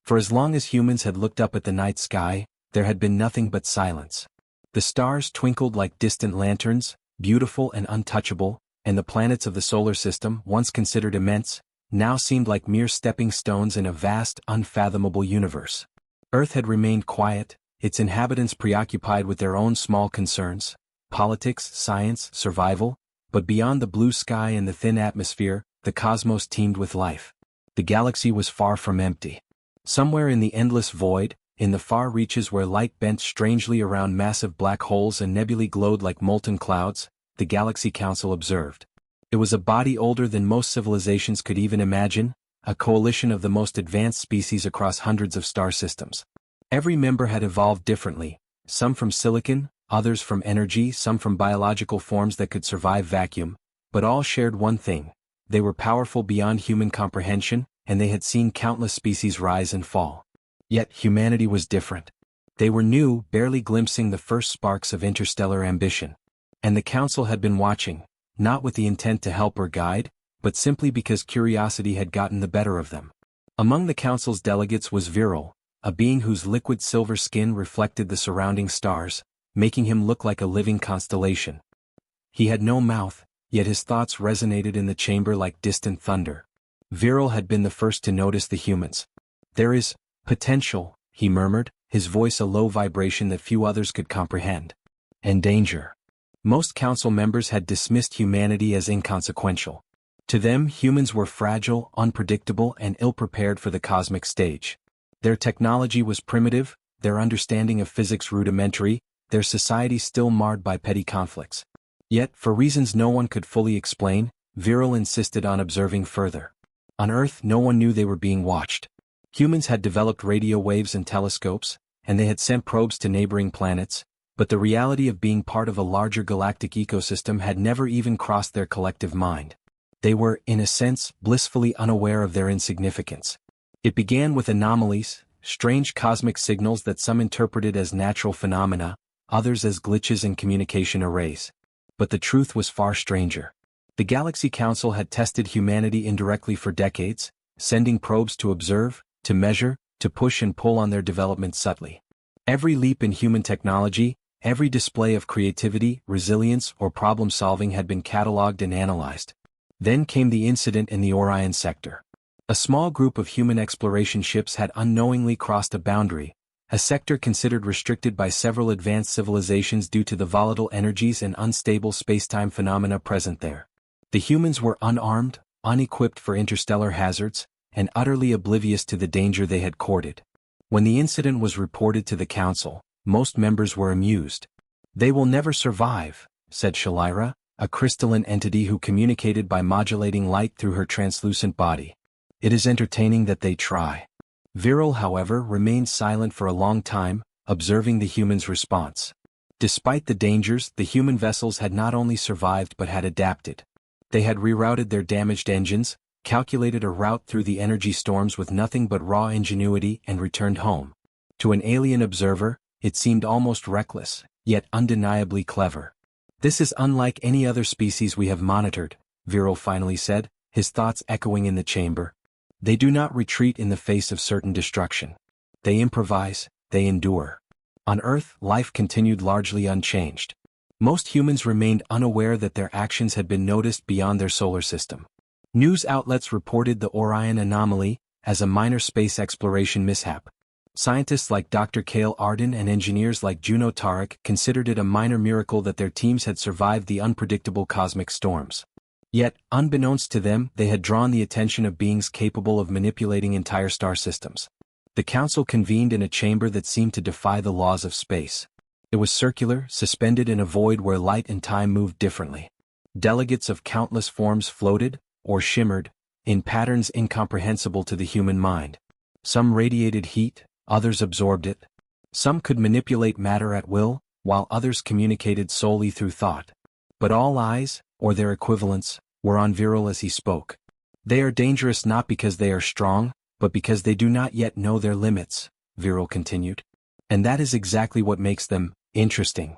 For as long as humans had looked up at the night sky, there had been nothing but silence. The stars twinkled like distant lanterns, beautiful and untouchable, and the planets of the solar system, once considered immense, now seemed like mere stepping stones in a vast, unfathomable universe. Earth had remained quiet, its inhabitants preoccupied with their own small concerns, politics, science, survival, but beyond the blue sky and the thin atmosphere, the cosmos teemed with life. The galaxy was far from empty. Somewhere in the endless void, in the far reaches where light bent strangely around massive black holes and nebulae glowed like molten clouds, the Galaxy Council observed. It was a body older than most civilizations could even imagine, a coalition of the most advanced species across hundreds of star systems. Every member had evolved differently, some from silicon, others from energy, some from biological forms that could survive vacuum, but all shared one thing: they were powerful beyond human comprehension, and they had seen countless species rise and fall. Yet humanity was different. They were new, barely glimpsing the first sparks of interstellar ambition. And the Council had been watching, not with the intent to help or guide, but simply because curiosity had gotten the better of them. Among the Council's delegates was Viral, a being whose liquid silver skin reflected the surrounding stars, making him look like a living constellation. He had no mouth, yet his thoughts resonated in the chamber like distant thunder. Viral had been the first to notice the humans. "There is potential," he murmured, his voice a low vibration that few others could comprehend. "And danger." Most council members had dismissed humanity as inconsequential. To them, humans were fragile, unpredictable, and ill-prepared for the cosmic stage. Their technology was primitive, their understanding of physics rudimentary, their society still marred by petty conflicts. Yet, for reasons no one could fully explain, Viral insisted on observing further. On Earth, no one knew they were being watched. Humans had developed radio waves and telescopes, and they had sent probes to neighboring planets, but the reality of being part of a larger galactic ecosystem had never even crossed their collective mind. They were, in a sense, blissfully unaware of their insignificance. It began with anomalies, strange cosmic signals that some interpreted as natural phenomena, others as glitches in communication arrays. But the truth was far stranger. The Galaxy Council had tested humanity indirectly for decades, sending probes to observe, to measure, to push and pull on their development subtly. Every leap in human technology, every display of creativity, resilience, or problem-solving had been catalogued and analyzed. Then came the incident in the Orion sector. A small group of human exploration ships had unknowingly crossed a boundary, a sector considered restricted by several advanced civilizations due to the volatile energies and unstable spacetime phenomena present there. The humans were unarmed, unequipped for interstellar hazards, and utterly oblivious to the danger they had courted. When the incident was reported to the Council, most members were amused. "They will never survive," said Shalira, a crystalline entity who communicated by modulating light through her translucent body. "It is entertaining that they try." Viral, however, remained silent for a long time, observing the humans' response. Despite the dangers, the human vessels had not only survived but had adapted. They had rerouted their damaged engines, calculated a route through the energy storms with nothing but raw ingenuity, and returned home. To an alien observer, it seemed almost reckless, yet undeniably clever. "This is unlike any other species we have monitored," Viral finally said, his thoughts echoing in the chamber. "They do not retreat in the face of certain destruction. They improvise, they endure." On Earth, life continued largely unchanged. Most humans remained unaware that their actions had been noticed beyond their solar system. News outlets reported the Orion anomaly as a minor space exploration mishap. Scientists like Dr. Cale Arden and engineers like Juno Tarek considered it a minor miracle that their teams had survived the unpredictable cosmic storms. Yet, unbeknownst to them, they had drawn the attention of beings capable of manipulating entire star systems. The Council convened in a chamber that seemed to defy the laws of space. It was circular, suspended in a void where light and time moved differently. Delegates of countless forms floated, or shimmered, in patterns incomprehensible to the human mind. Some radiated heat, others absorbed it. Some could manipulate matter at will, while others communicated solely through thought. But all eyes, or their equivalents, were on Viral as he spoke. "They are dangerous not because they are strong, but because they do not yet know their limits," Viral continued. "And that is exactly what makes them interesting."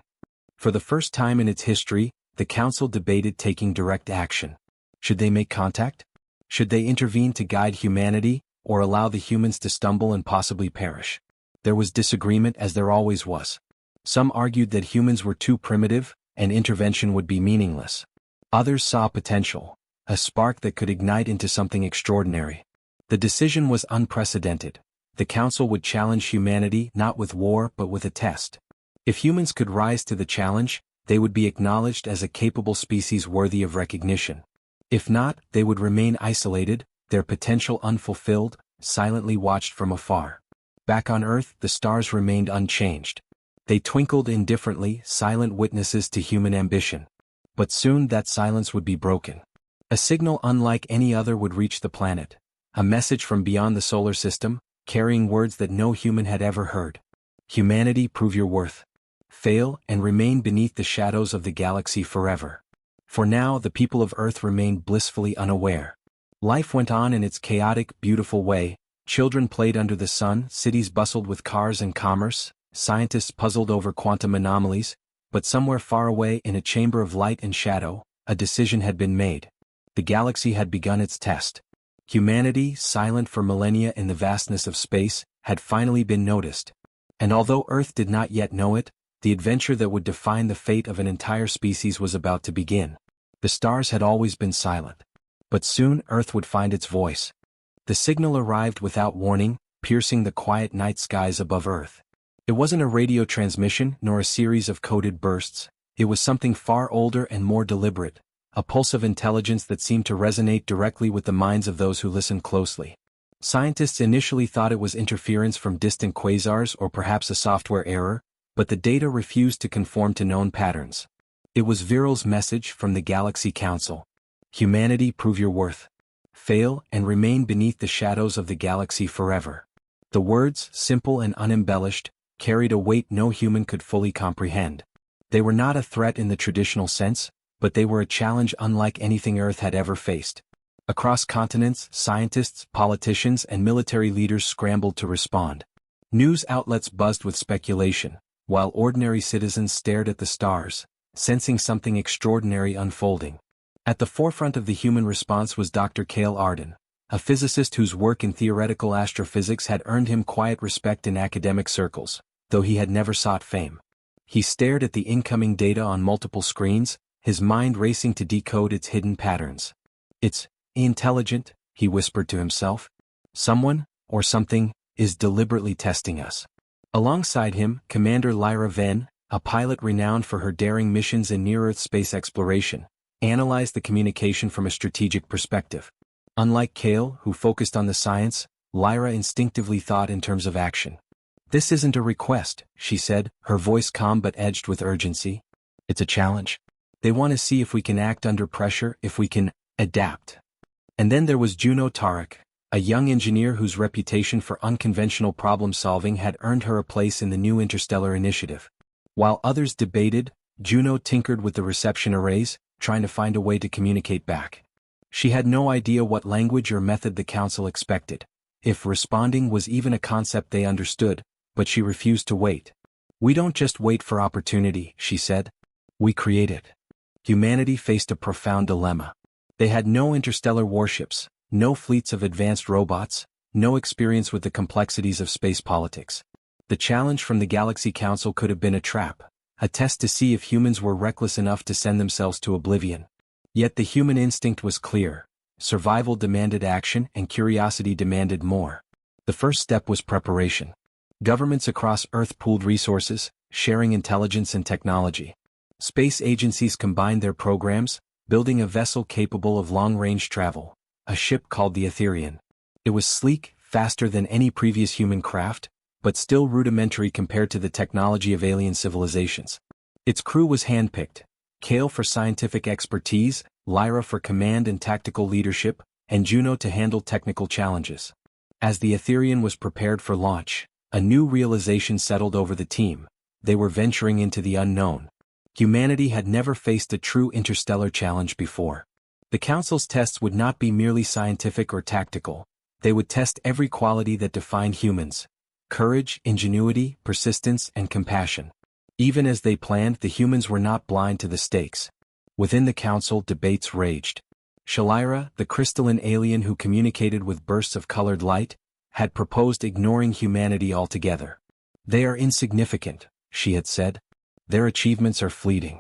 For the first time in its history, the Council debated taking direct action. Should they make contact? Should they intervene to guide humanity, or allow the humans to stumble and possibly perish. There was disagreement, as there always was. Some argued that humans were too primitive, and intervention would be meaningless. Others saw potential, a spark that could ignite into something extraordinary. The decision was unprecedented. The Council would challenge humanity not with war but with a test. If humans could rise to the challenge, they would be acknowledged as a capable species worthy of recognition. If not, they would remain isolated, their potential unfulfilled, silently watched from afar. Back on Earth, the stars remained unchanged. They twinkled indifferently, silent witnesses to human ambition. But soon that silence would be broken. A signal unlike any other would reach the planet. A message from beyond the solar system, carrying words that no human had ever heard. Humanity, prove your worth. Fail and remain beneath the shadows of the galaxy forever. For now, the people of Earth remained blissfully unaware. Life went on in its chaotic, beautiful way. Children played under the sun, cities bustled with cars and commerce, scientists puzzled over quantum anomalies, but somewhere far away in a chamber of light and shadow, a decision had been made. The galaxy had begun its test. Humanity, silent for millennia in the vastness of space, had finally been noticed. And although Earth did not yet know it, the adventure that would define the fate of an entire species was about to begin. The stars had always been silent. But soon Earth would find its voice. The signal arrived without warning, piercing the quiet night skies above Earth. It wasn't a radio transmission nor a series of coded bursts. It was something far older and more deliberate, a pulse of intelligence that seemed to resonate directly with the minds of those who listened closely. Scientists initially thought it was interference from distant quasars or perhaps a software error, but the data refused to conform to known patterns. It was Viral's message from the Galaxy Council. Humanity, prove your worth. Fail and remain beneath the shadows of the galaxy forever. The words, simple and unembellished, carried a weight no human could fully comprehend. They were not a threat in the traditional sense, but they were a challenge unlike anything Earth had ever faced. Across continents, scientists, politicians, and military leaders scrambled to respond. News outlets buzzed with speculation, while ordinary citizens stared at the stars, sensing something extraordinary unfolding. At the forefront of the human response was Dr. Cale Arden, a physicist whose work in theoretical astrophysics had earned him quiet respect in academic circles, though he had never sought fame. He stared at the incoming data on multiple screens, his mind racing to decode its hidden patterns. "It's intelligent," he whispered to himself. "Someone, or something, is deliberately testing us." Alongside him, Commander Lyra Venn, a pilot renowned for her daring missions in near-Earth space exploration, analyzed the communication from a strategic perspective. Unlike Cale, who focused on the science, Lyra instinctively thought in terms of action. "This isn't a request," she said, her voice calm but edged with urgency. "It's a challenge. They want to see if we can act under pressure, if we can adapt." And then there was Juno Tarek, a young engineer whose reputation for unconventional problem-solving had earned her a place in the new Interstellar initiative. While others debated, Juno tinkered with the reception arrays, trying to find a way to communicate back. She had no idea what language or method the Council expected, if responding was even a concept they understood, but she refused to wait. "We don't just wait for opportunity," she said. "We create it." Humanity faced a profound dilemma. They had no interstellar warships, no fleets of advanced robots, no experience with the complexities of space politics. The challenge from the Galaxy Council could have been a trap, a test to see if humans were reckless enough to send themselves to oblivion. Yet the human instinct was clear. Survival demanded action and curiosity demanded more. The first step was preparation. Governments across Earth pooled resources, sharing intelligence and technology. Space agencies combined their programs, building a vessel capable of long-range travel, a ship called the Etherian. It was sleek, faster than any previous human craft, but still rudimentary compared to the technology of alien civilizations. Its crew was handpicked: Cale for scientific expertise, Lyra for command and tactical leadership, and Juno to handle technical challenges. As the Etherian was prepared for launch, a new realization settled over the team. They were venturing into the unknown. Humanity had never faced a true interstellar challenge before. The Council's tests would not be merely scientific or tactical. They would test every quality that defined humans: courage, ingenuity, persistence, and compassion. Even as they planned, the humans were not blind to the stakes. Within the Council, debates raged. Shalira, the crystalline alien who communicated with bursts of colored light, had proposed ignoring humanity altogether. They are insignificant, she had said. Their achievements are fleeting.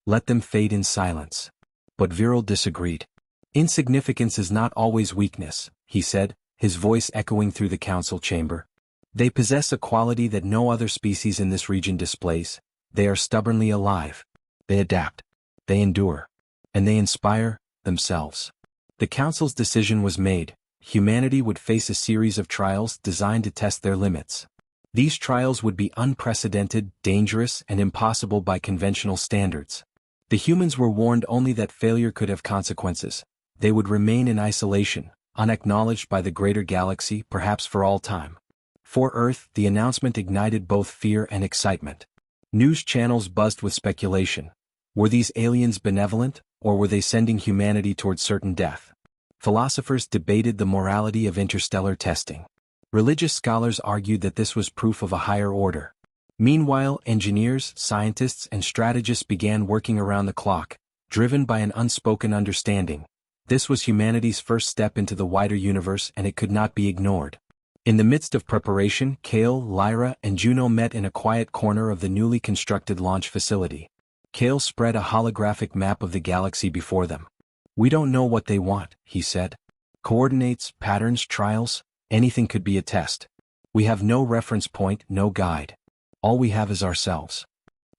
Let them fade in silence. But Viral disagreed. Insignificance is not always weakness, he said, his voice echoing through the council chamber. They possess a quality that no other species in this region displays. They are stubbornly alive. They adapt. They endure. And they inspire themselves. The council's decision was made. Humanity would face a series of trials designed to test their limits. These trials would be unprecedented, dangerous, and impossible by conventional standards. The humans were warned only that failure could have consequences. They would remain in isolation, unacknowledged by the greater galaxy, perhaps for all time. For Earth, the announcement ignited both fear and excitement. News channels buzzed with speculation. Were these aliens benevolent, or were they sending humanity toward certain death? Philosophers debated the morality of interstellar testing. Religious scholars argued that this was proof of a higher order. Meanwhile, engineers, scientists, and strategists began working around the clock, driven by an unspoken understanding. This was humanity's first step into the wider universe, and it could not be ignored. In the midst of preparation, Kale, Lyra, and Juno met in a quiet corner of the newly constructed launch facility. Kale spread a holographic map of the galaxy before them. "We don't know what they want," he said. "Coordinates, patterns, trials, anything could be a test. We have no reference point, no guide. All we have is ourselves."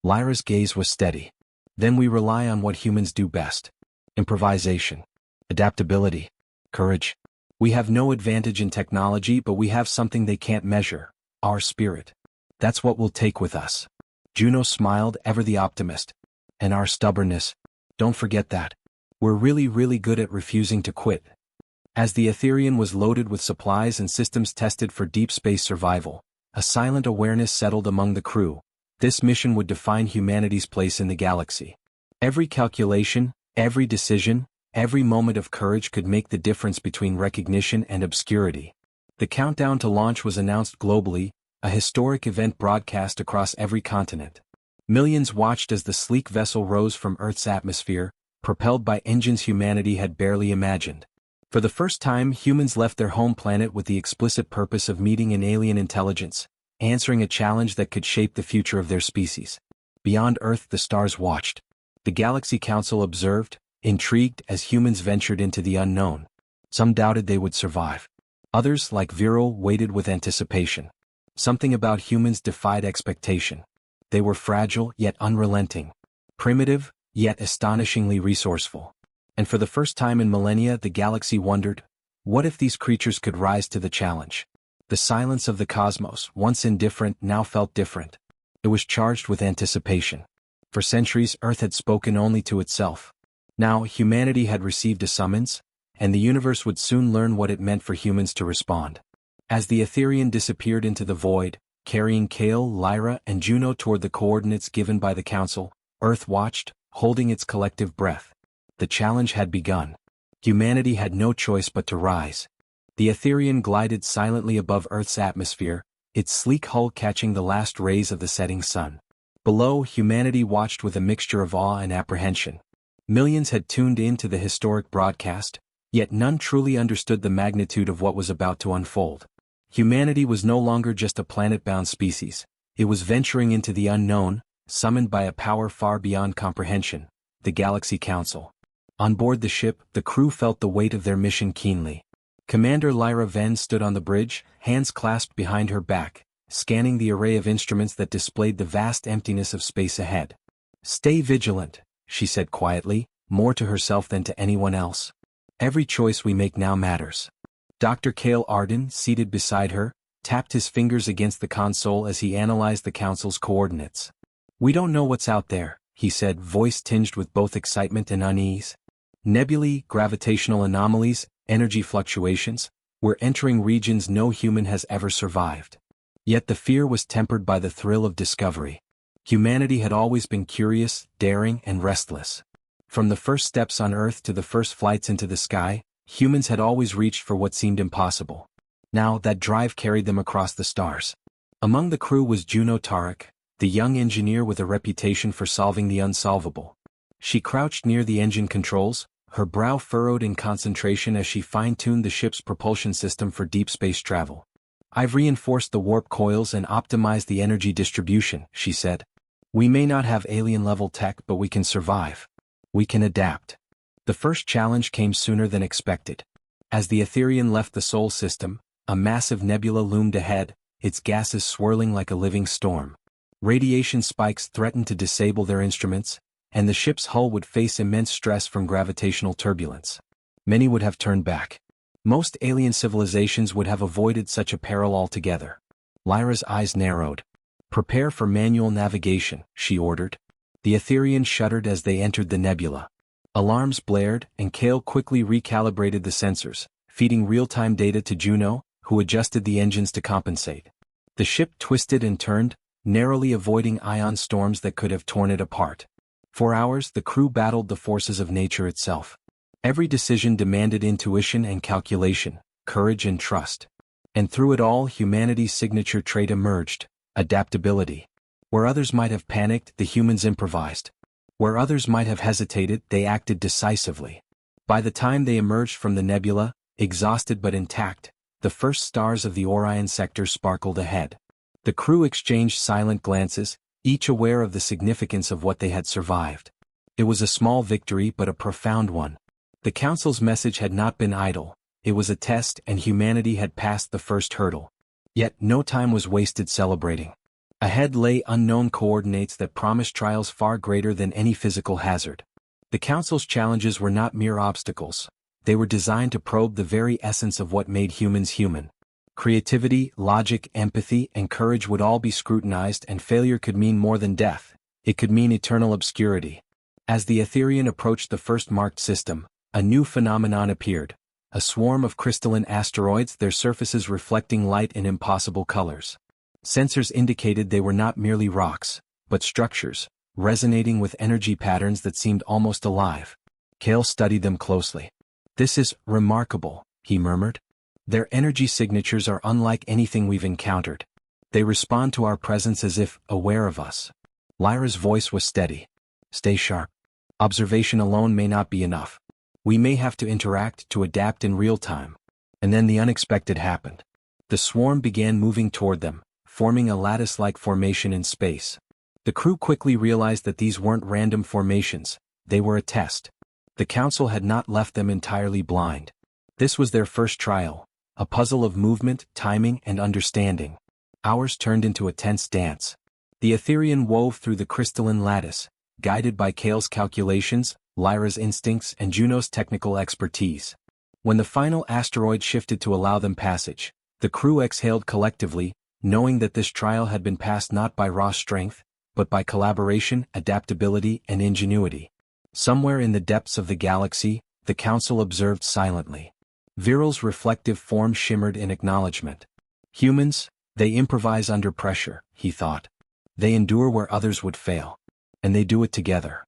Lyra's gaze was steady. "Then we rely on what humans do best. Improvisation. Adaptability. Courage. We have no advantage in technology, but we have something they can't measure. Our spirit. That's what we'll take with us." Juno smiled, ever the optimist. "And our stubbornness. Don't forget that. We're really good at refusing to quit." As the Etherian was loaded with supplies and systems tested for deep space survival, a silent awareness settled among the crew. This mission would define humanity's place in the galaxy. Every calculation, every decision, every moment of courage could make the difference between recognition and obscurity. The countdown to launch was announced globally, a historic event broadcast across every continent. Millions watched as the sleek vessel rose from Earth's atmosphere, propelled by engines humanity had barely imagined. For the first time, humans left their home planet with the explicit purpose of meeting an alien intelligence, answering a challenge that could shape the future of their species. Beyond Earth, the stars watched. The Galaxy Council observed, intrigued as humans ventured into the unknown. Some doubted they would survive. Others, like Viral, waited with anticipation. Something about humans defied expectation. They were fragile, yet unrelenting. Primitive, yet astonishingly resourceful. And for the first time in millennia, the galaxy wondered, what if these creatures could rise to the challenge? The silence of the cosmos, once indifferent, now felt different. It was charged with anticipation. For centuries, Earth had spoken only to itself. Now, humanity had received a summons, and the universe would soon learn what it meant for humans to respond. As the Etherian disappeared into the void, carrying Kale, Lyra, and Juno toward the coordinates given by the Council, Earth watched, holding its collective breath. The challenge had begun. Humanity had no choice but to rise. The Etherian glided silently above Earth's atmosphere, its sleek hull catching the last rays of the setting sun. Below, humanity watched with a mixture of awe and apprehension. Millions had tuned in to the historic broadcast, yet none truly understood the magnitude of what was about to unfold. Humanity was no longer just a planet-bound species. It was venturing into the unknown, summoned by a power far beyond comprehension, the Galaxy Council. On board the ship, the crew felt the weight of their mission keenly. Commander Lyra Venn stood on the bridge, hands clasped behind her back, scanning the array of instruments that displayed the vast emptiness of space ahead. "Stay vigilant," she said quietly, more to herself than to anyone else. "Every choice we make now matters." Dr. Cale Arden, seated beside her, tapped his fingers against the console as he analyzed the Council's coordinates. "We don't know what's out there," he said, voice tinged with both excitement and unease. "Nebulae, gravitational anomalies, energy fluctuations, we're entering regions no human has ever survived." Yet the fear was tempered by the thrill of discovery. Humanity had always been curious, daring, and restless. From the first steps on Earth to the first flights into the sky, humans had always reached for what seemed impossible. Now, that drive carried them across the stars. Among the crew was Juno Tarek, the young engineer with a reputation for solving the unsolvable. She crouched near the engine controls, her brow furrowed in concentration as she fine-tuned the ship's propulsion system for deep space travel. "I've reinforced the warp coils and optimized the energy distribution," she said. "We may not have alien-level tech, but we can survive. We can adapt." The first challenge came sooner than expected. As the Etherian left the Sol system, a massive nebula loomed ahead, its gases swirling like a living storm. Radiation spikes threatened to disable their instruments, and the ship's hull would face immense stress from gravitational turbulence. Many would have turned back. Most alien civilizations would have avoided such a peril altogether. Lyra's eyes narrowed. "Prepare for manual navigation," she ordered. The Etherians shuddered as they entered the nebula. Alarms blared, and Kale quickly recalibrated the sensors, feeding real-time data to Juno, who adjusted the engines to compensate. The ship twisted and turned, narrowly avoiding ion storms that could have torn it apart. For hours the crew battled the forces of nature itself. Every decision demanded intuition and calculation, courage and trust. And through it all humanity's signature trait emerged: adaptability. Where others might have panicked, the humans improvised. Where others might have hesitated, they acted decisively. By the time they emerged from the nebula, exhausted but intact, the first stars of the Orion sector sparkled ahead. The crew exchanged silent glances, each aware of the significance of what they had survived. It was a small victory but a profound one. The Council's message had not been idle. It was a test, and humanity had passed the first hurdle. Yet no time was wasted celebrating. Ahead lay unknown coordinates that promised trials far greater than any physical hazard. The Council's challenges were not mere obstacles. They were designed to probe the very essence of what made humans human. Creativity, logic, empathy, and courage would all be scrutinized, and failure could mean more than death. It could mean eternal obscurity. As the Etherian approached the first marked system, a new phenomenon appeared. A swarm of crystalline asteroids, their surfaces reflecting light in impossible colors. Sensors indicated they were not merely rocks, but structures, resonating with energy patterns that seemed almost alive. Kale studied them closely. "This is remarkable," he murmured. "Their energy signatures are unlike anything we've encountered. They respond to our presence as if aware of us." Lyra's voice was steady. "Stay sharp. Observation alone may not be enough. We may have to interact, to adapt in real time." And then the unexpected happened. The swarm began moving toward them, forming a lattice-like formation in space. The crew quickly realized that these weren't random formations, they were a test. The Council had not left them entirely blind. This was their first trial, a puzzle of movement, timing, and understanding. Hours turned into a tense dance. The Etherian wove through the crystalline lattice, guided by Kale's calculations, Lyra's instincts, and Juno's technical expertise. When the final asteroid shifted to allow them passage, the crew exhaled collectively, knowing that this trial had been passed not by raw strength, but by collaboration, adaptability, and ingenuity. Somewhere in the depths of the galaxy, the Council observed silently. Viral's reflective form shimmered in acknowledgement. Humans, they improvise under pressure, he thought. They endure where others would fail. And they do it together.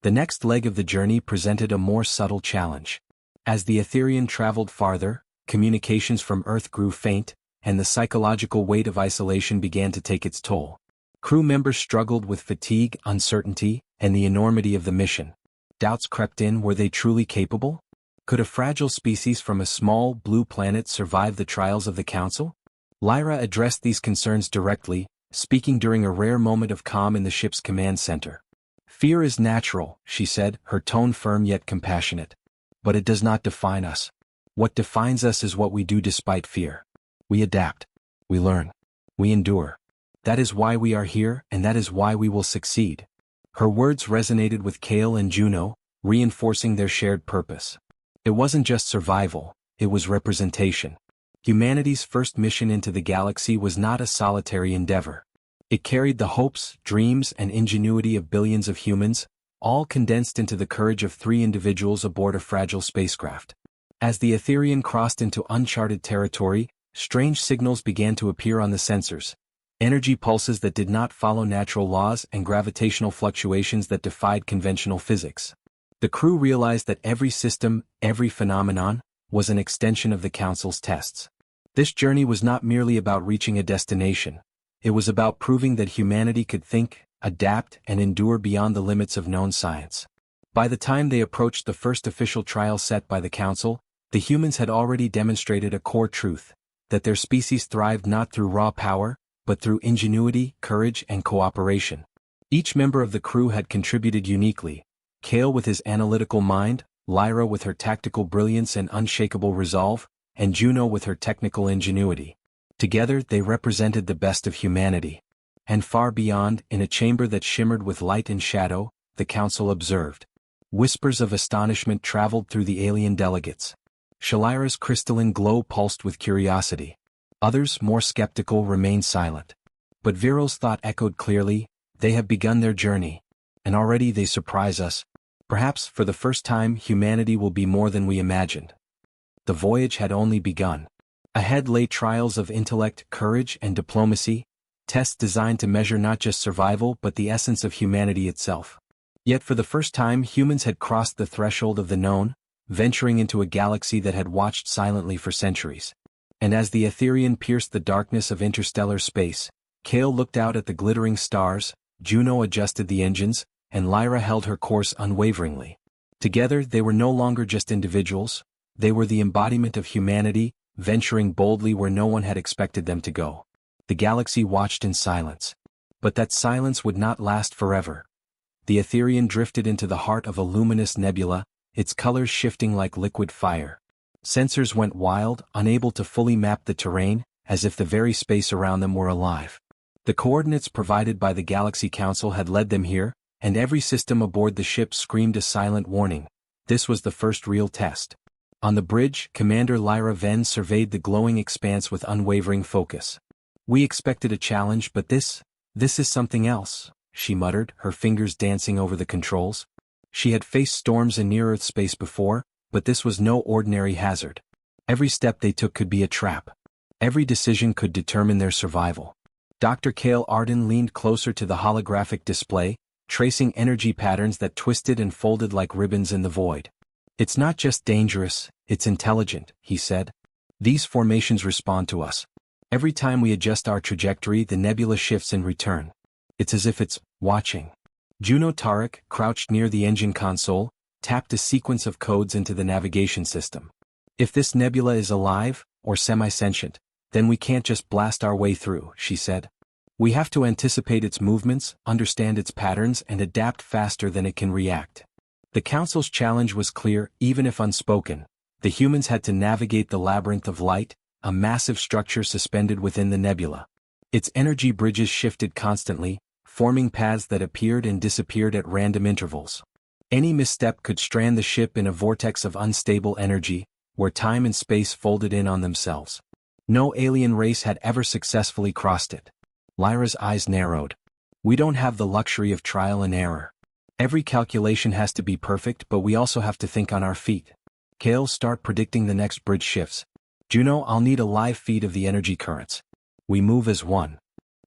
The next leg of the journey presented a more subtle challenge. As the Etherian traveled farther, communications from Earth grew faint, and the psychological weight of isolation began to take its toll. Crew members struggled with fatigue, uncertainty, and the enormity of the mission. Doubts crept in: were they truly capable? Could a fragile species from a small, blue planet survive the trials of the Council? Lyra addressed these concerns directly, speaking during a rare moment of calm in the ship's command center. "Fear is natural," she said, her tone firm yet compassionate. "But it does not define us. What defines us is what we do despite fear. We adapt. We learn. We endure. That is why we are here, and that is why we will succeed." Her words resonated with Kale and Juno, reinforcing their shared purpose. It wasn't just survival, it was representation. Humanity's first mission into the galaxy was not a solitary endeavor. It carried the hopes, dreams, and ingenuity of billions of humans, all condensed into the courage of 3 individuals aboard a fragile spacecraft. As the Etherian crossed into uncharted territory, strange signals began to appear on the sensors. Energy pulses that did not follow natural laws and gravitational fluctuations that defied conventional physics. The crew realized that every system, every phenomenon, was an extension of the Council's tests. This journey was not merely about reaching a destination. It was about proving that humanity could think, adapt, and endure beyond the limits of known science. By the time they approached the first official trial set by the Council, the humans had already demonstrated a core truth, that their species thrived not through raw power, but through ingenuity, courage, and cooperation. Each member of the crew had contributed uniquely, Kale with his analytical mind, Lyra with her tactical brilliance and unshakable resolve, and Juno with her technical ingenuity. Together they represented the best of humanity. And far beyond, in a chamber that shimmered with light and shadow, the Council observed. Whispers of astonishment traveled through the alien delegates. Shalira's crystalline glow pulsed with curiosity. Others, more skeptical, remained silent. But Viral's thought echoed clearly, they have begun their journey. And already they surprise us. Perhaps, for the first time, humanity will be more than we imagined. The voyage had only begun. Ahead lay trials of intellect, courage, and diplomacy, tests designed to measure not just survival but the essence of humanity itself. Yet for the first time humans had crossed the threshold of the known, venturing into a galaxy that had watched silently for centuries. And as the Etherian pierced the darkness of interstellar space, Kale looked out at the glittering stars, Juno adjusted the engines, and Lyra held her course unwaveringly. Together they were no longer just individuals, they were the embodiment of humanity, venturing boldly where no one had expected them to go. The galaxy watched in silence. But that silence would not last forever. The Etherian drifted into the heart of a luminous nebula, its colors shifting like liquid fire. Sensors went wild, unable to fully map the terrain, as if the very space around them were alive. The coordinates provided by the Galaxy Council had led them here, and every system aboard the ship screamed a silent warning. This was the first real test. On the bridge, Commander Lyra Venn surveyed the glowing expanse with unwavering focus. We expected a challenge, but this is something else, she muttered, her fingers dancing over the controls. She had faced storms in near-Earth space before, but this was no ordinary hazard. Every step they took could be a trap. Every decision could determine their survival. Dr. Kale Arden leaned closer to the holographic display, tracing energy patterns that twisted and folded like ribbons in the void. It's not just dangerous, it's intelligent, he said. These formations respond to us. Every time we adjust our trajectory, the nebula shifts in return. It's as if it's watching. Juno Tarek, crouched near the engine console, tapped a sequence of codes into the navigation system. If this nebula is alive, or semi-sentient, then we can't just blast our way through, she said. We have to anticipate its movements, understand its patterns, and adapt faster than it can react. The Council's challenge was clear, even if unspoken. The humans had to navigate the labyrinth of light, a massive structure suspended within the nebula. Its energy bridges shifted constantly, forming paths that appeared and disappeared at random intervals. Any misstep could strand the ship in a vortex of unstable energy, where time and space folded in on themselves. No alien race had ever successfully crossed it. Lyra's eyes narrowed. We don't have the luxury of trial and error. Every calculation has to be perfect, but we also have to think on our feet. Kale, start predicting the next bridge shifts. Juno, I'll need a live feed of the energy currents. We move as one.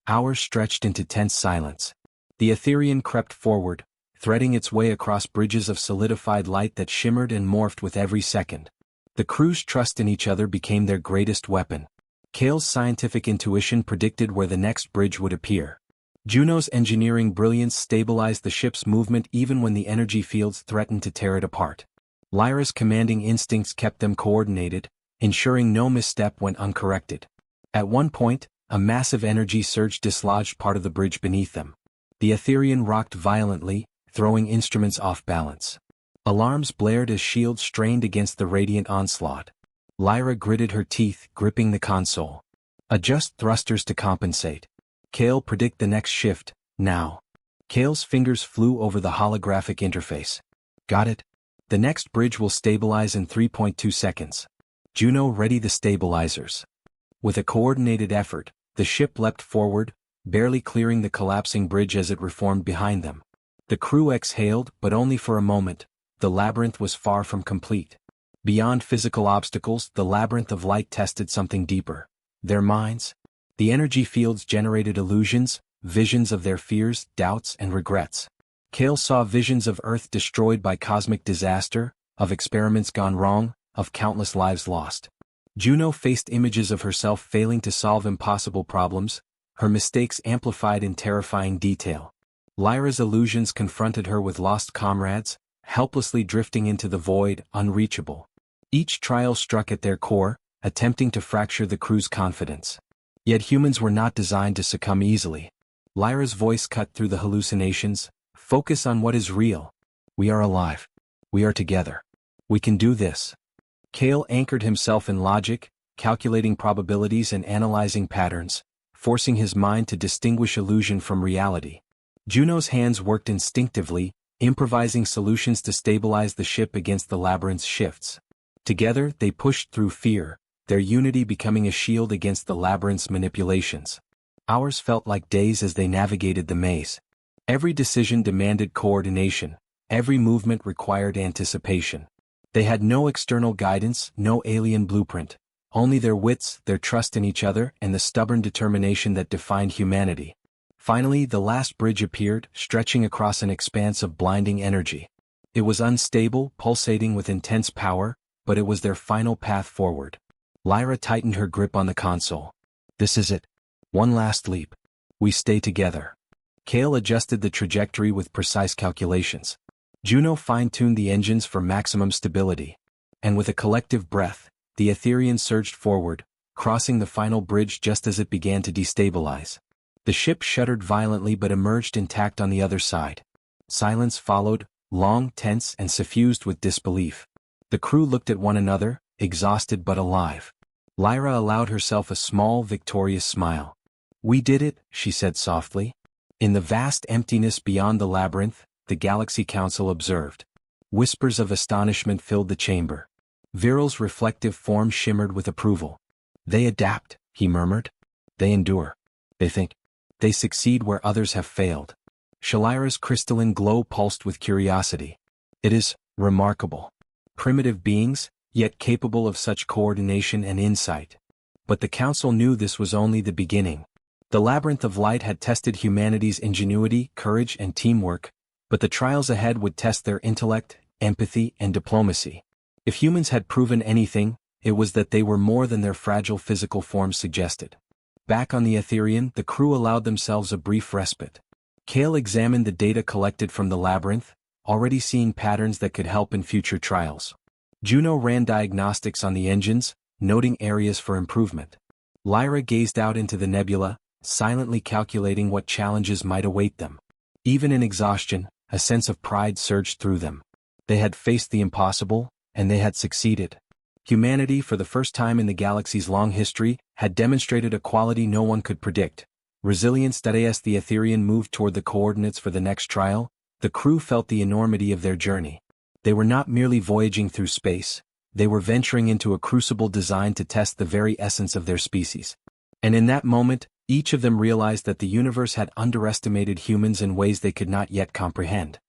Hours stretched into tense silence. The Etherian crept forward, threading its way across bridges of solidified light that shimmered and morphed with every second. The crew's trust in each other became their greatest weapon. Kale's scientific intuition predicted where the next bridge would appear. Juno's engineering brilliance stabilized the ship's movement even when the energy fields threatened to tear it apart. Lyra's commanding instincts kept them coordinated, ensuring no misstep went uncorrected. At one point, a massive energy surge dislodged part of the bridge beneath them. The Etherian rocked violently, throwing instruments off balance. Alarms blared as shields strained against the radiant onslaught. Lyra gritted her teeth, gripping the console. Adjust thrusters to compensate. Kale, predict the next shift, now. Kale's fingers flew over the holographic interface. Got it? The next bridge will stabilize in 3.2 seconds. Juno, ready the stabilizers. With a coordinated effort, the ship leapt forward, barely clearing the collapsing bridge as it reformed behind them. The crew exhaled, but only for a moment. The labyrinth was far from complete. Beyond physical obstacles, the labyrinth of light tested something deeper. Their minds. The energy fields generated illusions, visions of their fears, doubts, and regrets. Kale saw visions of Earth destroyed by cosmic disaster, of experiments gone wrong, of countless lives lost. Juno faced images of herself failing to solve impossible problems, her mistakes amplified in terrifying detail. Lyra's illusions confronted her with lost comrades, helplessly drifting into the void, unreachable. Each trial struck at their core, attempting to fracture the crew's confidence. Yet humans were not designed to succumb easily. Lyra's voice cut through the hallucinations. Focus on what is real. We are alive. We are together. We can do this. Kale anchored himself in logic, calculating probabilities and analyzing patterns, forcing his mind to distinguish illusion from reality. Juno's hands worked instinctively, improvising solutions to stabilize the ship against the labyrinth's shifts. Together, they pushed through fear, their unity becoming a shield against the labyrinth's manipulations. Hours felt like days as they navigated the maze. Every decision demanded coordination, every movement required anticipation. They had no external guidance, no alien blueprint, only their wits, their trust in each other, and the stubborn determination that defined humanity. Finally, the last bridge appeared, stretching across an expanse of blinding energy. It was unstable, pulsating with intense power, but it was their final path forward. Lyra tightened her grip on the console. This is it. One last leap. We stay together. Kale adjusted the trajectory with precise calculations. Juno fine-tuned the engines for maximum stability. And with a collective breath, the Etherian surged forward, crossing the final bridge just as it began to destabilize. The ship shuddered violently but emerged intact on the other side. Silence followed, long, tense, and suffused with disbelief. The crew looked at one another, exhausted but alive. Lyra allowed herself a small, victorious smile. We did it, she said softly. In the vast emptiness beyond the labyrinth, the Galaxy Council observed. Whispers of astonishment filled the chamber. Viral's reflective form shimmered with approval. They adapt, he murmured. They endure. They think. They succeed where others have failed. Shalira's crystalline glow pulsed with curiosity. It is remarkable. Primitive beings, yet capable of such coordination and insight. But the Council knew this was only the beginning. The Labyrinth of Light had tested humanity's ingenuity, courage, and teamwork, but the trials ahead would test their intellect, empathy, and diplomacy. If humans had proven anything, it was that they were more than their fragile physical forms suggested. Back on the Etherian, the crew allowed themselves a brief respite. Kale examined the data collected from the labyrinth, already seeing patterns that could help in future trials. Juno ran diagnostics on the engines, noting areas for improvement. Lyra gazed out into the nebula, silently calculating what challenges might await them. Even in exhaustion, a sense of pride surged through them. They had faced the impossible, and they had succeeded. Humanity, for the first time in the galaxy's long history, had demonstrated a quality no one could predict. Resilience. As the Etherian moved toward the coordinates for the next trial, the crew felt the enormity of their journey. They were not merely voyaging through space, they were venturing into a crucible designed to test the very essence of their species. And in that moment, each of them realized that the universe had underestimated humans in ways they could not yet comprehend.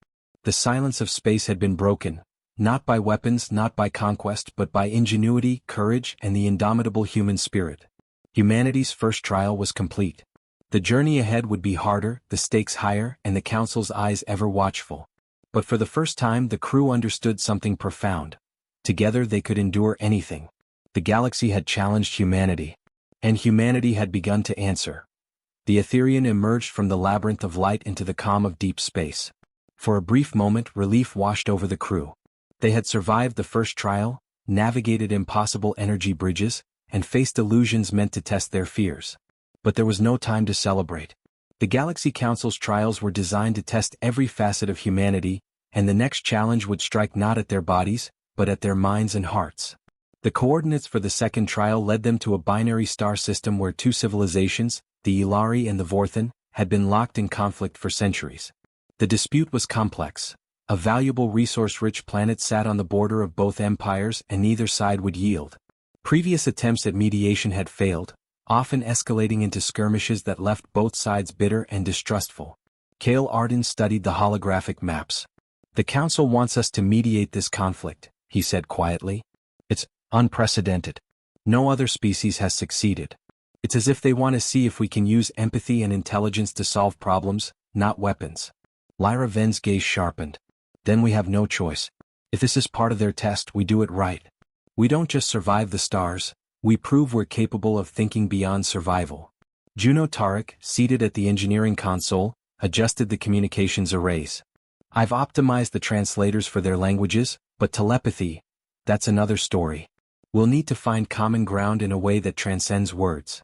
The silence of space had been broken, not by weapons, not by conquest, but by ingenuity, courage, and the indomitable human spirit. Humanity's first trial was complete. The journey ahead would be harder, the stakes higher, and the Council's eyes ever watchful. But for the first time the crew understood something profound. Together they could endure anything. The galaxy had challenged humanity. And humanity had begun to answer. The Etherian emerged from the labyrinth of light into the calm of deep space. For a brief moment relief washed over the crew. They had survived the first trial, navigated impossible energy bridges, and faced illusions meant to test their fears. But there was no time to celebrate. The Galaxy Council's trials were designed to test every facet of humanity, and the next challenge would strike not at their bodies, but at their minds and hearts. The coordinates for the second trial led them to a binary star system where two civilizations, the Ilari and the Vorthan, had been locked in conflict for centuries. The dispute was complex. A valuable resource-rich planet sat on the border of both empires and neither side would yield. Previous attempts at mediation had failed, often escalating into skirmishes that left both sides bitter and distrustful. Kale Arden studied the holographic maps. The Council wants us to mediate this conflict, he said quietly. It's unprecedented. No other species has succeeded. It's as if they want to see if we can use empathy and intelligence to solve problems, not weapons. Lyra Ven's gaze sharpened. Then we have no choice. If this is part of their test, we do it right. We don't just survive the stars, we prove we're capable of thinking beyond survival. Juno Tarek, seated at the engineering console, adjusted the communications arrays. I've optimized the translators for their languages, but telepathy, that's another story. We'll need to find common ground in a way that transcends words.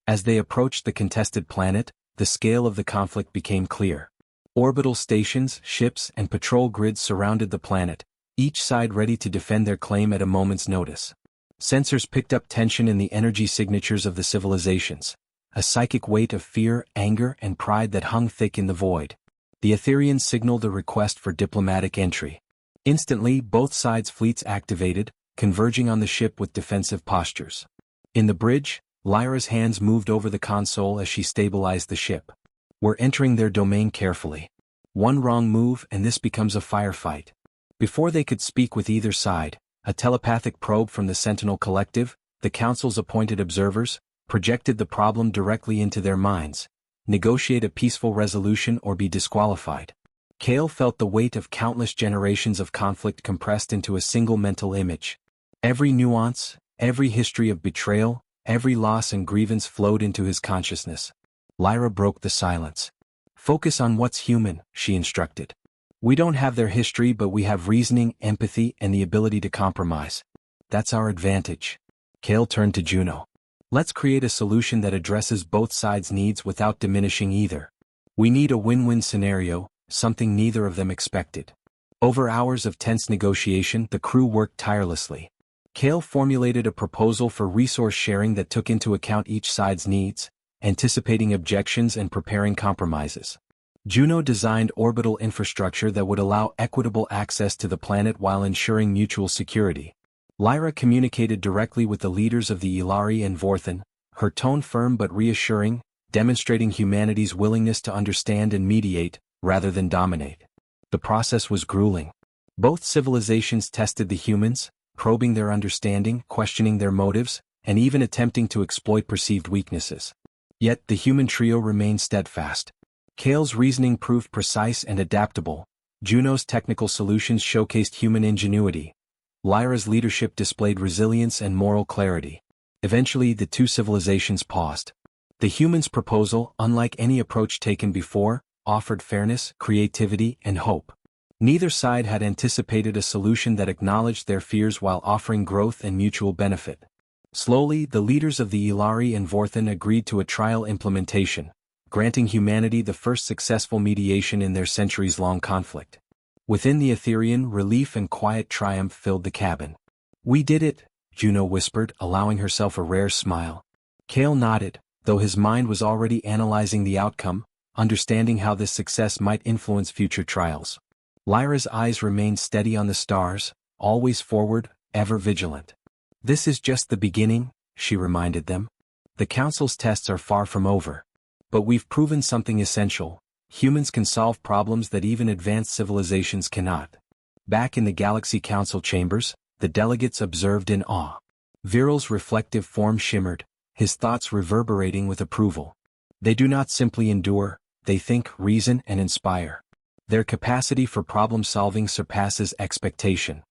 As they approached the contested planet, the scale of the conflict became clear. Orbital stations, ships, and patrol grids surrounded the planet, each side ready to defend their claim at a moment's notice. Sensors picked up tension in the energy signatures of the civilizations, a psychic weight of fear, anger, and pride that hung thick in the void. The Etherians signaled a request for diplomatic entry. Instantly, both sides' fleets activated, converging on the ship with defensive postures. In the bridge, Lyra's hands moved over the console as she stabilized the ship. We're entering their domain carefully. One wrong move and this becomes a firefight. Before they could speak with either side, a telepathic probe from the Sentinel Collective, the Council's appointed observers, projected the problem directly into their minds. Negotiate a peaceful resolution or be disqualified. Kale felt the weight of countless generations of conflict compressed into a single mental image. Every nuance, every history of betrayal, every loss and grievance flowed into his consciousness. Lyra broke the silence. Focus on what's human, she instructed. We don't have their history, but we have reasoning, empathy, and the ability to compromise. That's our advantage. Kale turned to Juno. Let's create a solution that addresses both sides' needs without diminishing either. We need a win-win scenario, something neither of them expected. Over hours of tense negotiation, the crew worked tirelessly. Kale formulated a proposal for resource sharing that took into account each side's needs, anticipating objections and preparing compromises. Juno designed orbital infrastructure that would allow equitable access to the planet while ensuring mutual security. Lyra communicated directly with the leaders of the Ilari and Vorthan, her tone firm but reassuring, demonstrating humanity's willingness to understand and mediate, rather than dominate. The process was grueling. Both civilizations tested the humans, probing their understanding, questioning their motives, and even attempting to exploit perceived weaknesses. Yet the human trio remained steadfast. Kale's reasoning proved precise and adaptable. Juno's technical solutions showcased human ingenuity. Lyra's leadership displayed resilience and moral clarity. Eventually, the two civilizations paused. The humans' proposal, unlike any approach taken before, offered fairness, creativity, and hope. Neither side had anticipated a solution that acknowledged their fears while offering growth and mutual benefit. Slowly, the leaders of the Ilari and Vorthan agreed to a trial implementation, granting humanity the first successful mediation in their centuries-long conflict. Within the Etherian, relief and quiet triumph filled the cabin. "We did it," Juno whispered, allowing herself a rare smile. Kale nodded, though his mind was already analyzing the outcome, understanding how this success might influence future trials. Lyra's eyes remained steady on the stars, always forward, ever vigilant. "This is just the beginning," she reminded them. "The Council's tests are far from over. But we've proven something essential. Humans can solve problems that even advanced civilizations cannot." Back in the Galaxy Council chambers, the delegates observed in awe. Viral's reflective form shimmered, his thoughts reverberating with approval. They do not simply endure, they think, reason, and inspire. Their capacity for problem-solving surpasses expectation.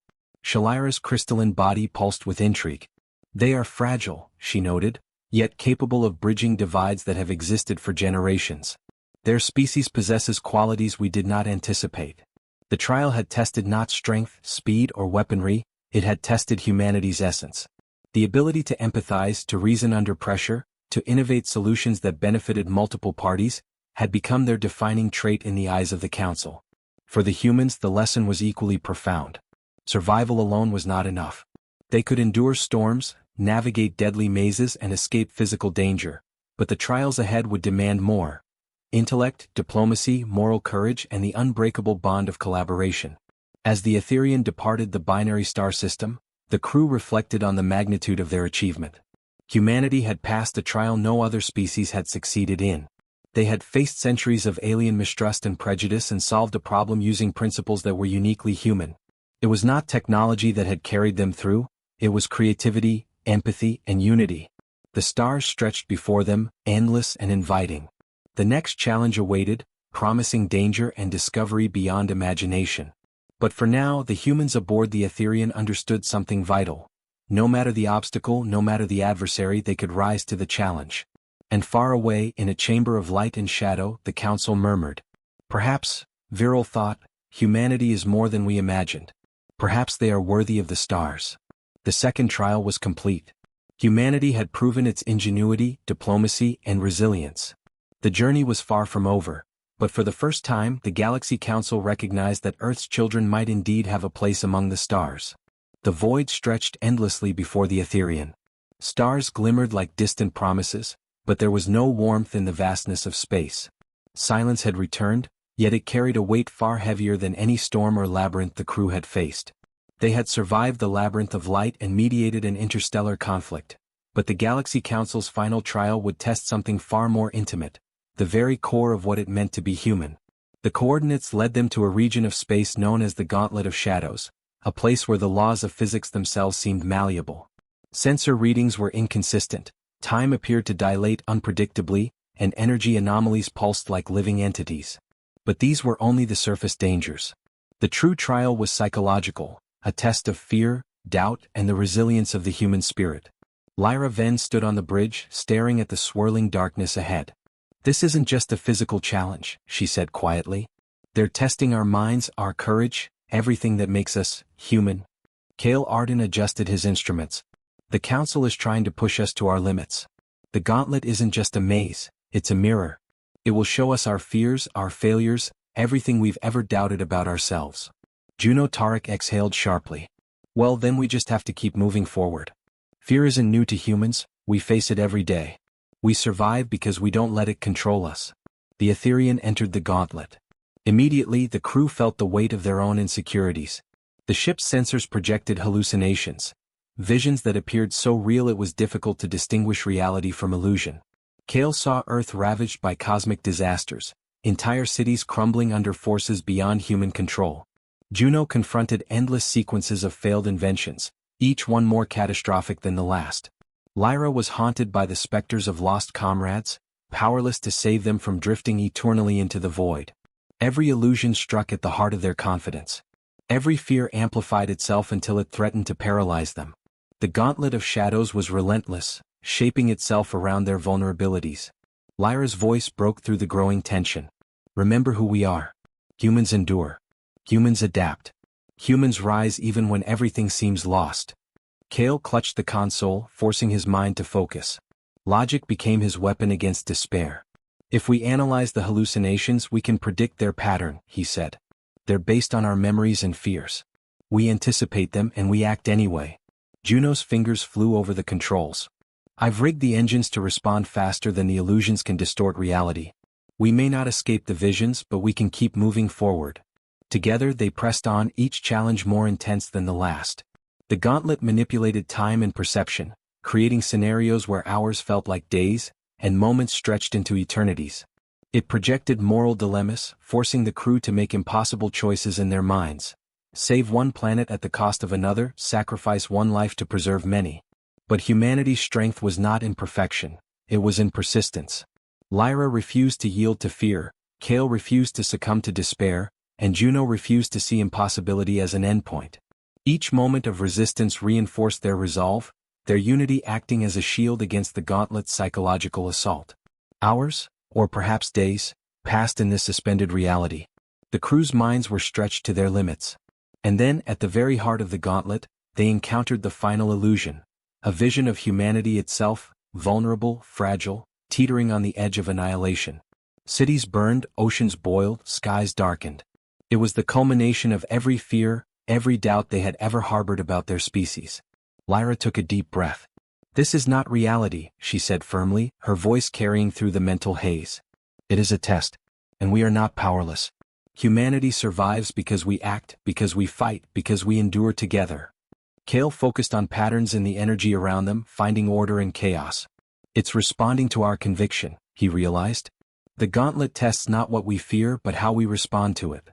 Shalira's crystalline body pulsed with intrigue. "They are fragile," she noted, "yet capable of bridging divides that have existed for generations. Their species possesses qualities we did not anticipate." The trial had tested not strength, speed, or weaponry, it had tested humanity's essence. The ability to empathize, to reason under pressure, to innovate solutions that benefited multiple parties, had become their defining trait in the eyes of the Council. For the humans, the lesson was equally profound. Survival alone was not enough. They could endure storms, navigate deadly mazes, and escape physical danger, but the trials ahead would demand more: intellect, diplomacy, moral courage, and the unbreakable bond of collaboration. As the Etherian departed the binary star system, the crew reflected on the magnitude of their achievement. Humanity had passed a trial no other species had succeeded in. They had faced centuries of alien mistrust and prejudice and solved a problem using principles that were uniquely human. It was not technology that had carried them through, it was creativity, empathy, and unity. The stars stretched before them, endless and inviting. The next challenge awaited, promising danger and discovery beyond imagination. But for now, the humans aboard the Etherian understood something vital. No matter the obstacle, no matter the adversary, they could rise to the challenge. And far away, in a chamber of light and shadow, the Council murmured. "Perhaps," Viral thought, humanity is more than we imagined. Perhaps they are worthy of the stars. The second trial was complete. Humanity had proven its ingenuity, diplomacy, and resilience. The journey was far from over, but for the first time the Galaxy Council recognized that Earth's children might indeed have a place among the stars. The void stretched endlessly before the Etherian. Stars glimmered like distant promises, but there was no warmth in the vastness of space. Silence had returned, yet it carried a weight far heavier than any storm or labyrinth the crew had faced. They had survived the labyrinth of light and mediated an interstellar conflict, but the Galaxy Council's final trial would test something far more intimate, the very core of what it meant to be human. The coordinates led them to a region of space known as the Gauntlet of Shadows, a place where the laws of physics themselves seemed malleable. Sensor readings were inconsistent, time appeared to dilate unpredictably, and energy anomalies pulsed like living entities. But these were only the surface dangers. The true trial was psychological, a test of fear, doubt, and the resilience of the human spirit. Lyra Venn stood on the bridge, staring at the swirling darkness ahead. "This isn't just a physical challenge," she said quietly. "They're testing our minds, our courage, everything that makes us human." Cale Arden adjusted his instruments. "The Council is trying to push us to our limits. The gauntlet isn't just a maze, it's a mirror. It will show us our fears, our failures, everything we've ever doubted about ourselves." Juno Tarek exhaled sharply. "Well, then we just have to keep moving forward. Fear isn't new to humans, we face it every day. We survive because we don't let it control us." The Etherian entered the gauntlet. Immediately the crew felt the weight of their own insecurities. The ship's sensors projected hallucinations, visions that appeared so real it was difficult to distinguish reality from illusion. Cale saw Earth ravaged by cosmic disasters, entire cities crumbling under forces beyond human control. Juno confronted endless sequences of failed inventions, each one more catastrophic than the last. Lyra was haunted by the specters of lost comrades, powerless to save them from drifting eternally into the void. Every illusion struck at the heart of their confidence. Every fear amplified itself until it threatened to paralyze them. The Gauntlet of Shadows was relentless, shaping itself around their vulnerabilities. Lyra's voice broke through the growing tension. "Remember who we are. Humans endure. Humans adapt. Humans rise even when everything seems lost." Cale clutched the console, forcing his mind to focus. Logic became his weapon against despair. "If we analyze the hallucinations we can predict their pattern," he said. "They're based on our memories and fears. We anticipate them and we act anyway." Juno's fingers flew over the controls. "I've rigged the engines to respond faster than the illusions can distort reality. We may not escape the visions, but we can keep moving forward." Together they pressed on, each challenge more intense than the last. The gauntlet manipulated time and perception, creating scenarios where hours felt like days, and moments stretched into eternities. It projected moral dilemmas, forcing the crew to make impossible choices in their minds. Save one planet at the cost of another, sacrifice one life to preserve many. But humanity's strength was not in perfection, it was in persistence. Lyra refused to yield to fear, Cale refused to succumb to despair, and Juno refused to see impossibility as an endpoint. Each moment of resistance reinforced their resolve, their unity acting as a shield against the gauntlet's psychological assault. Hours, or perhaps days, passed in this suspended reality. The crew's minds were stretched to their limits. And then, at the very heart of the gauntlet, they encountered the final illusion. A vision of humanity itself, vulnerable, fragile, teetering on the edge of annihilation. Cities burned, oceans boiled, skies darkened. It was the culmination of every fear, every doubt they had ever harbored about their species. Lyra took a deep breath. "This is not reality," she said firmly, her voice carrying through the mental haze. "It is a test, and we are not powerless. Humanity survives because we act, because we fight, because we endure together." Cale focused on patterns in the energy around them, finding order in chaos. "It's responding to our conviction," he realized. "The gauntlet tests not what we fear but how we respond to it."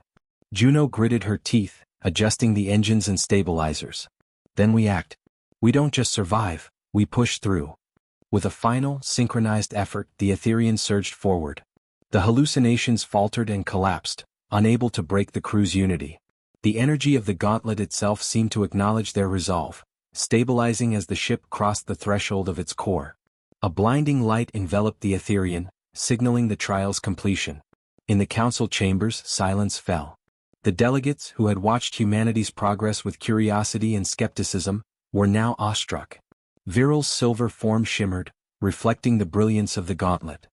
Juno gritted her teeth, adjusting the engines and stabilizers. "Then we act. We don't just survive, we push through." With a final, synchronized effort, the Etherian surged forward. The hallucinations faltered and collapsed, unable to break the crew's unity. The energy of the gauntlet itself seemed to acknowledge their resolve, stabilizing as the ship crossed the threshold of its core. A blinding light enveloped the Etherian, signaling the trial's completion. In the council chambers, silence fell. The delegates, who had watched humanity's progress with curiosity and skepticism, were now awestruck. Viril's silver form shimmered, reflecting the brilliance of the gauntlet.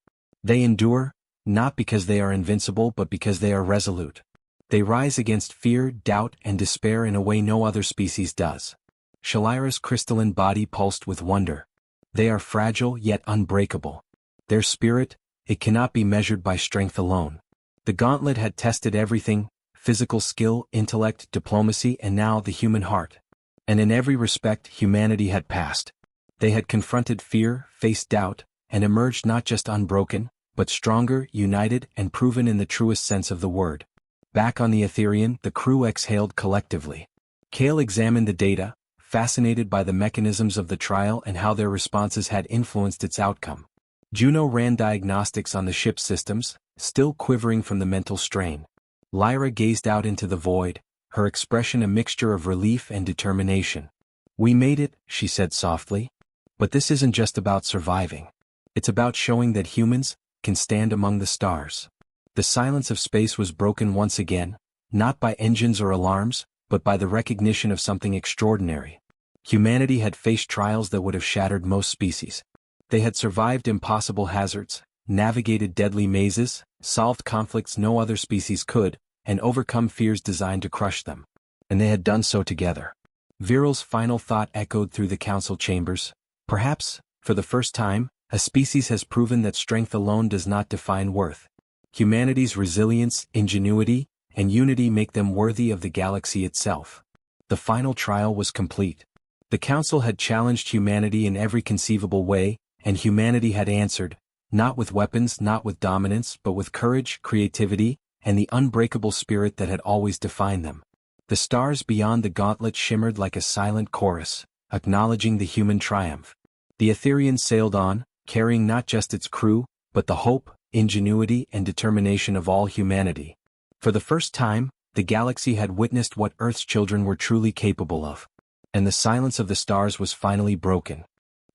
They endure, not because they are invincible but because they are resolute. They rise against fear, doubt, and despair in a way no other species does. Shalira's crystalline body pulsed with wonder. They are fragile yet unbreakable. Their spirit, it cannot be measured by strength alone. The gauntlet had tested everything: physical skill, intellect, diplomacy, and now the human heart. And in every respect humanity had passed. They had confronted fear, faced doubt, and emerged not just unbroken, but stronger, united, and proven in the truest sense of the word. Back on the Etherian, the crew exhaled collectively. Kale examined the data, fascinated by the mechanisms of the trial and how their responses had influenced its outcome. Juno ran diagnostics on the ship's systems, still quivering from the mental strain. Lyra gazed out into the void, her expression a mixture of relief and determination. "We made it," she said softly. "But this isn't just about surviving. It's about showing that humans can stand among the stars." The silence of space was broken once again, not by engines or alarms, but by the recognition of something extraordinary. Humanity had faced trials that would have shattered most species. They had survived impossible hazards, navigated deadly mazes, solved conflicts no other species could, and overcome fears designed to crush them. And they had done so together. Viril's final thought echoed through the council chambers. Perhaps, for the first time, a species has proven that strength alone does not define worth. Humanity's resilience, ingenuity, and unity make them worthy of the galaxy itself. The final trial was complete. The council had challenged humanity in every conceivable way, and humanity had answered, not with weapons, not with dominance, but with courage, creativity, and the unbreakable spirit that had always defined them. The stars beyond the gauntlet shimmered like a silent chorus, acknowledging the human triumph. The Etherian sailed on, carrying not just its crew, but the hope, ingenuity, and determination of all humanity. For the first time, the galaxy had witnessed what Earth's children were truly capable of. And the silence of the stars was finally broken.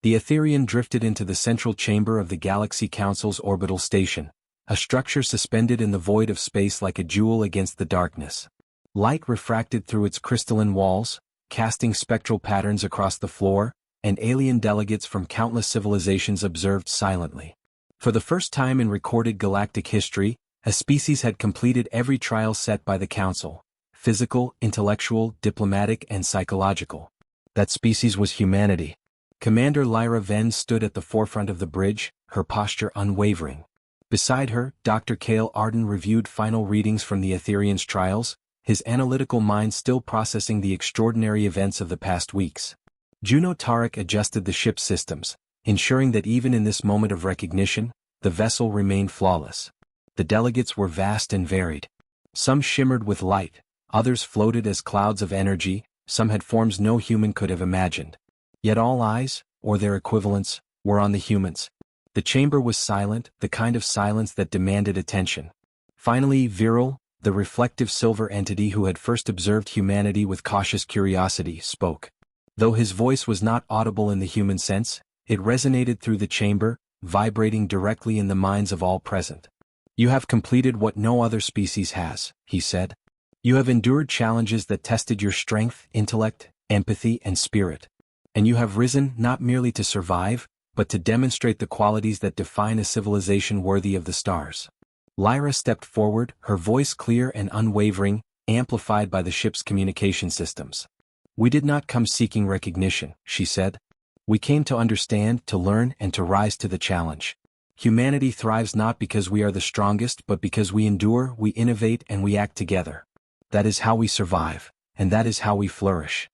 The Etherian drifted into the central chamber of the Galaxy Council's orbital station, a structure suspended in the void of space like a jewel against the darkness. Light refracted through its crystalline walls, casting spectral patterns across the floor, and alien delegates from countless civilizations observed silently. For the first time in recorded galactic history, a species had completed every trial set by the Council: physical, intellectual, diplomatic, and psychological. That species was humanity. Commander Lyra Venn stood at the forefront of the bridge, her posture unwavering. Beside her, Dr. Cale Arden reviewed final readings from the Etherian's trials, his analytical mind still processing the extraordinary events of the past weeks. Juno Tarek adjusted the ship's systems, ensuring that even in this moment of recognition, the vessel remained flawless. The delegates were vast and varied. Some shimmered with light, others floated as clouds of energy, some had forms no human could have imagined. Yet all eyes, or their equivalents, were on the humans. The chamber was silent, the kind of silence that demanded attention. Finally, Viril, the reflective silver entity who had first observed humanity with cautious curiosity, spoke. Though his voice was not audible in the human sense, it resonated through the chamber, vibrating directly in the minds of all present. "You have completed what no other species has," he said. "You have endured challenges that tested your strength, intellect, empathy, and spirit. And you have risen not merely to survive, but to demonstrate the qualities that define a civilization worthy of the stars." Lyra stepped forward, her voice clear and unwavering, amplified by the ship's communication systems. "We did not come seeking recognition," she said. "We came to understand, to learn, and to rise to the challenge. Humanity thrives not because we are the strongest but because we endure, we innovate, and we act together. That is how we survive, and that is how we flourish."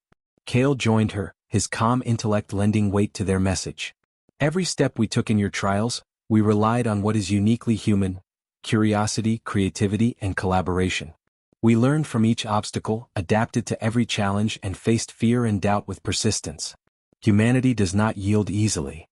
Cale joined her, his calm intellect lending weight to their message. "Every step we took in your trials, we relied on what is uniquely human: curiosity, creativity, and collaboration. We learned from each obstacle, adapted to every challenge, and faced fear and doubt with persistence. Humanity does not yield easily."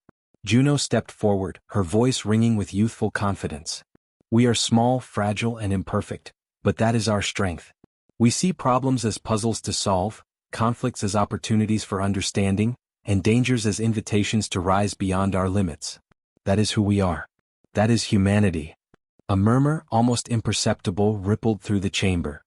Juno stepped forward, her voice ringing with youthful confidence. "We are small, fragile, and imperfect, but that is our strength. We see problems as puzzles to solve, conflicts as opportunities for understanding, and dangers as invitations to rise beyond our limits. That is who we are. That is humanity." A murmur, almost imperceptible, rippled through the chamber.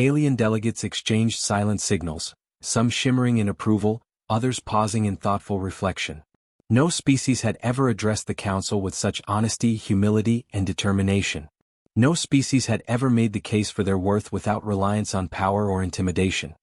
Alien delegates exchanged silent signals, some shimmering in approval, others pausing in thoughtful reflection. No species had ever addressed the council with such honesty, humility, and determination. No species had ever made the case for their worth without reliance on power or intimidation.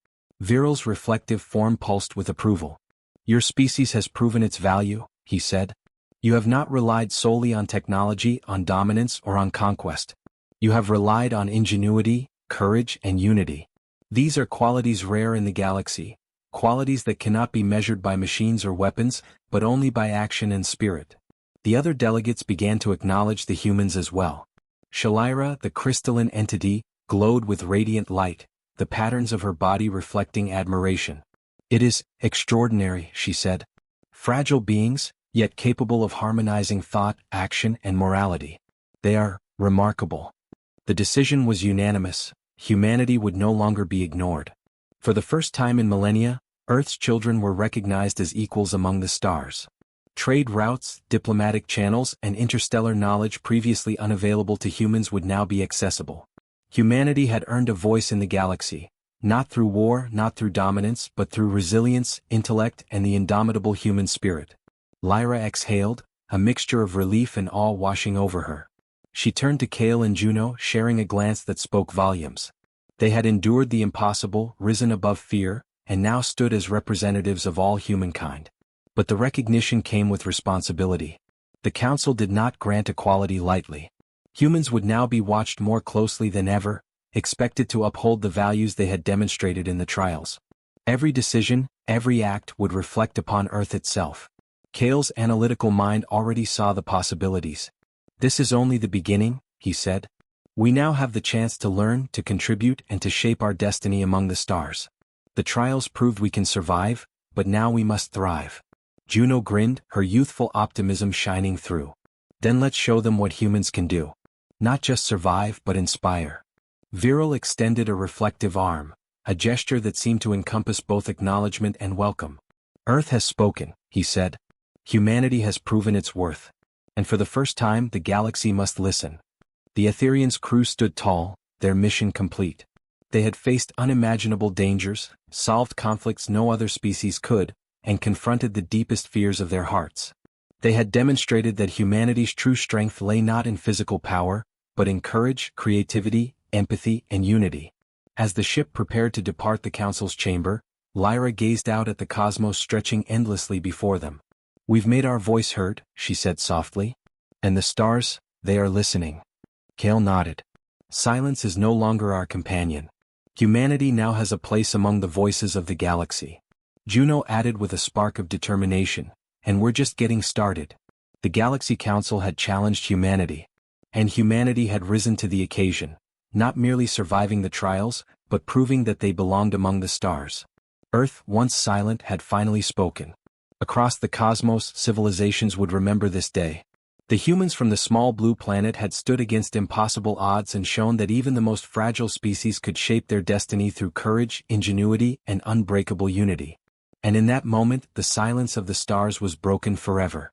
Viral's reflective form pulsed with approval. Your species has proven its value, he said. You have not relied solely on technology, on dominance, or on conquest. You have relied on ingenuity, courage, and unity. These are qualities rare in the galaxy, qualities that cannot be measured by machines or weapons, but only by action and spirit. The other delegates began to acknowledge the humans as well. Shalira, the crystalline entity, glowed with radiant light, the patterns of her body reflecting admiration. It is extraordinary, she said. Fragile beings, yet capable of harmonizing thought, action, and morality. They are remarkable. The decision was unanimous. Humanity would no longer be ignored. For the first time in millennia, Earth's children were recognized as equals among the stars. Trade routes, diplomatic channels, and interstellar knowledge previously unavailable to humans would now be accessible. Humanity had earned a voice in the galaxy, not through war, not through dominance, but through resilience, intellect, and the indomitable human spirit. Lyra exhaled, a mixture of relief and awe washing over her. She turned to Kale and Juno, sharing a glance that spoke volumes. They had endured the impossible, risen above fear, and now stood as representatives of all humankind. But the recognition came with responsibility. The Council did not grant equality lightly. Humans would now be watched more closely than ever, expected to uphold the values they had demonstrated in the trials. Every decision, every act would reflect upon Earth itself. Kale's analytical mind already saw the possibilities. This is only the beginning, he said. We now have the chance to learn, to contribute, and to shape our destiny among the stars. The trials proved we can survive, but now we must thrive. Juno grinned, her youthful optimism shining through. Then let's show them what humans can do. Not just survive, but inspire. Viral extended a reflective arm, a gesture that seemed to encompass both acknowledgement and welcome. Earth has spoken, he said. Humanity has proven its worth. And for the first time the galaxy must listen. The Etherians' crew stood tall, their mission complete. They had faced unimaginable dangers, solved conflicts no other species could, and confronted the deepest fears of their hearts. They had demonstrated that humanity's true strength lay not in physical power, but in courage, creativity, empathy, and unity. As the ship prepared to depart the Council's chamber, Lyra gazed out at the cosmos stretching endlessly before them. We've made our voice heard, she said softly. And the stars, they are listening. Kale nodded. Silence is no longer our companion. Humanity now has a place among the voices of the galaxy. Juno added with a spark of determination, and we're just getting started. The Galaxy Council had challenged humanity. And humanity had risen to the occasion, not merely surviving the trials, but proving that they belonged among the stars. Earth, once silent, had finally spoken. Across the cosmos, civilizations would remember this day. The humans from the small blue planet had stood against impossible odds and shown that even the most fragile species could shape their destiny through courage, ingenuity, and unbreakable unity. And in that moment, the silence of the stars was broken forever.